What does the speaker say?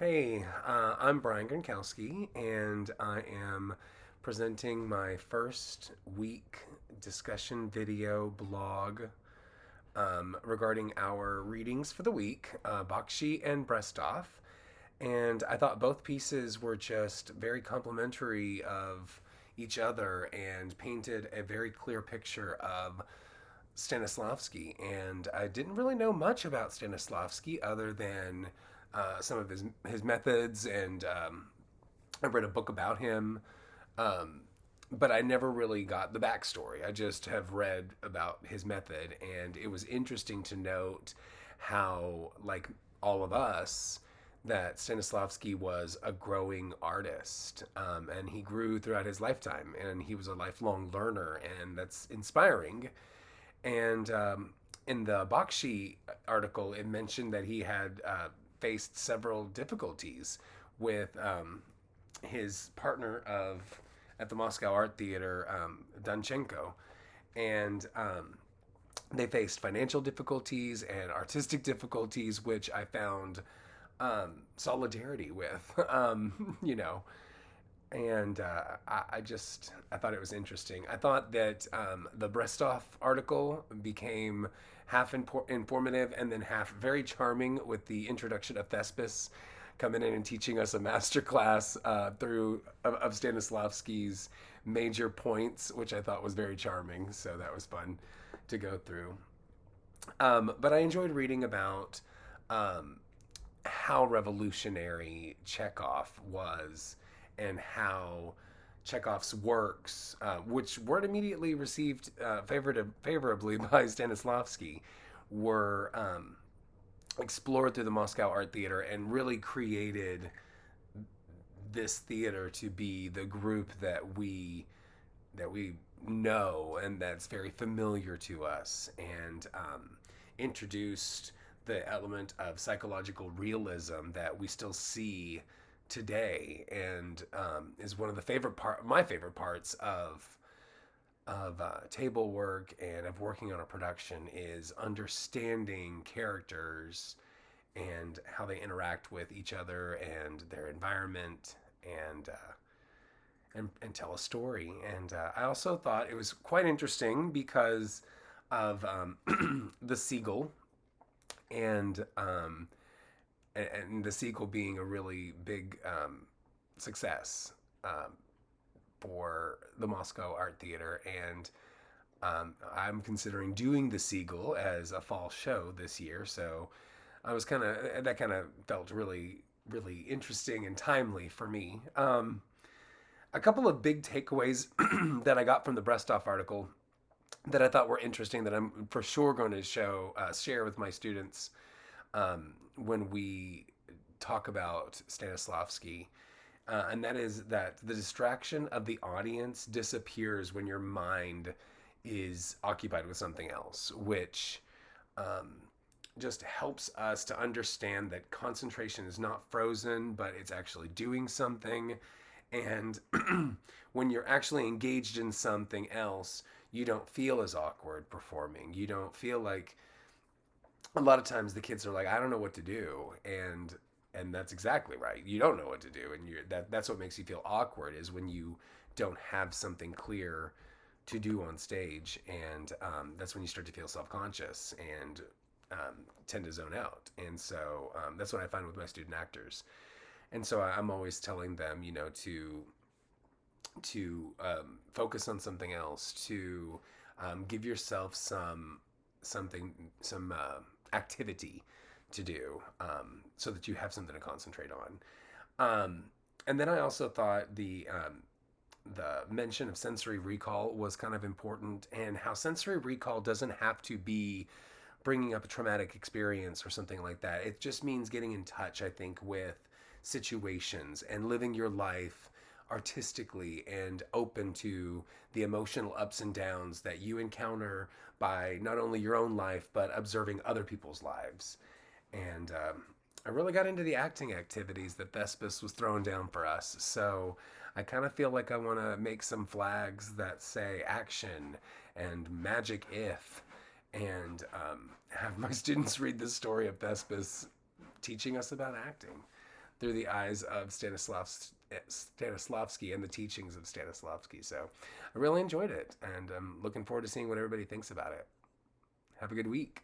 Hey, I'm Brian Gronkowski, and I am presenting my first week discussion video blog regarding our readings for the week, Bakshi and Brestoff. And I thought both pieces were just very complimentary of each other and painted a very clear picture of Stanislavski. And I didn't really know much about Stanislavski other than some of his methods, and I read a book about him. Um, but I never really got the backstory. I just have read about his method, and it was interesting to note how, like all of us, that Stanislavski was a growing artist, and he grew throughout his lifetime, and he was a lifelong learner, and that's inspiring. And in the Bakshi article, it mentioned that he had faced several difficulties with his partner of at the Moscow Art Theater, Danchenko, and they faced financial difficulties and artistic difficulties, which I found solidarity with. And I thought it was interesting. I thought that the Brestoff article became half informative and then half very charming, with the introduction of Thespis coming in and teaching us a master class of Stanislavski's major points, which I thought was very charming. So that was fun to go through. But I enjoyed reading about um, how revolutionary Chekhov was, and how Chekhov's works, which weren't immediately received favorably by Stanislavski, were explored through the Moscow Art Theater and really created this theater to be the group that we know and that's very familiar to us, and introduced the element of psychological realism that we still see today, and is one of my favorite parts of table work and of working on a production, is understanding characters and how they interact with each other and their environment, and and tell a story. And I also thought it was quite interesting because of the seagull, and the sequel being a really big success for the Moscow Art Theater. And I'm considering doing the Seagull as a fall show this year. So that kind of felt really, really interesting and timely for me. A couple of big takeaways that I got from the Brestoff article that I thought were interesting, that I'm for sure going to share with my students when we talk about Stanislavski, and that is that the distraction of the audience disappears when your mind is occupied with something else, which um, just helps us to understand that concentration is not frozen, but it's actually doing something. And when you're actually engaged in something else, you don't feel as awkward performing. You don't feel like, a lot of times the kids are like, I don't know what to do, and that's exactly right. You don't know what to do, and that's what makes you feel awkward, is when you don't have something clear to do on stage, and that's when you start to feel self-conscious and tend to zone out. And so that's what I find with my student actors. And so I'm always telling them, to focus on something else, to give yourself some activity to do, so that you have something to concentrate on. And then I also thought the mention of sensory recall was kind of important, and how sensory recall doesn't have to be bringing up a traumatic experience or something like that. It just means getting in touch, I think, with situations and living your life artistically and open to the emotional ups and downs that you encounter by not only your own life but observing other people's lives. And I really got into the acting activities that Thespis was throwing down for us. So I kind of feel like I want to make some flags that say action and magic if, and have my students read the story of Thespis teaching us about acting. through the eyes of Stanislavski and the teachings of Stanislavski. So I really enjoyed it, and I'm looking forward to seeing what everybody thinks about it. Have a good week.